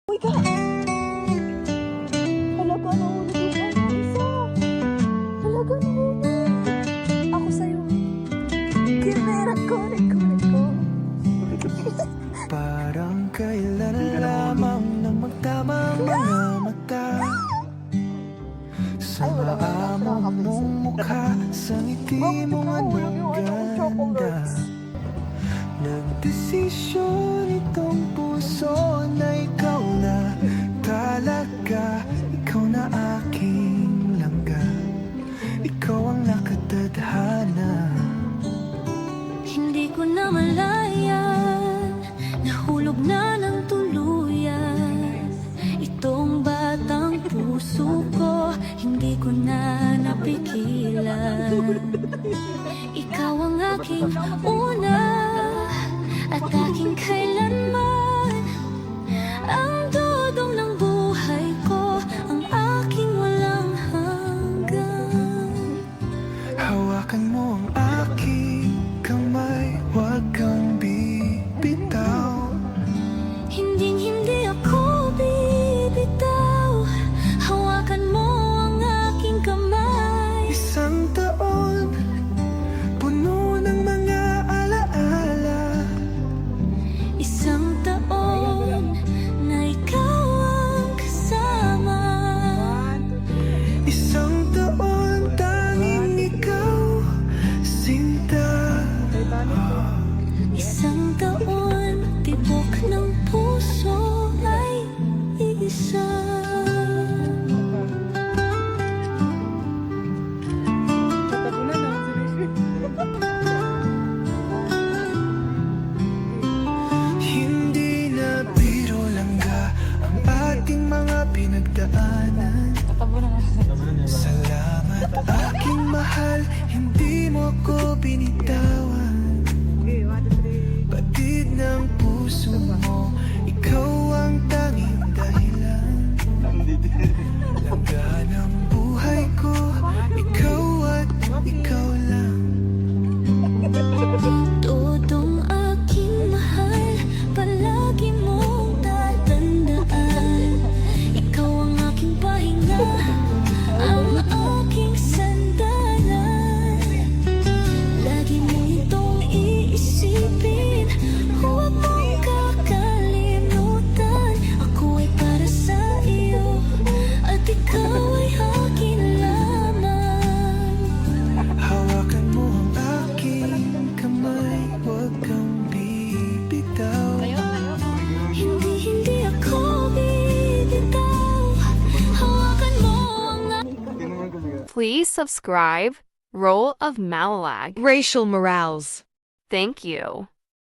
Uy ka! Talaga nahulog yung isa. Talaga nahulog. Ako sa'yo. Kinera ko. Parang kailan lamang nang magtama mga mata sa maamo mong mukha, sa ngiti mong anong ganda. Nagdesisyon itong puso na ikaw na talaga. Ikaw na aking langga, ikaw ang nakatadhana. Hindi ko na malayan, nahulog na ng tuluyan itong batang puso ko, hindi ko na napigilan. Ikaw ang aking una at aking kailanman, ang dudong ng buhay ko, ang aking walang hanggan. Hawakan mo ang aking kamay, huwag kang bibitaw. Hindi ako bibitaw, hawakan mo ang aking kamay. Isang taon, puno ng mga alaala. Isang taon na ikaw ang kasama. Isang taon, tanging ikaw, sinta. Isang taon, tibok ng puso ay iisa. Hindi na biro langga ang ating mga pinagdaanan. Salamat aking mahal, hindi mo ko binitawan. Batid ng puso mo, ikaw ang tanging dahilan. Langga ng buhay ko, ikaw at ikaw lang. Todong aking mahal, palagi mong tatandaan. Ikaw ang aking pahinga, ang aking sandalan. Lagi mo itong iisipin, huwag mong kakalimutan. Ako ay para sa iyo, at ikaw ay akin lamang. Hawakan mo ang aking kamay, huwag kang bibitaw. Hindi ako bibitaw, hawakan mo ang Please subscribe Role of Malalag. Racial Morales. Thank you.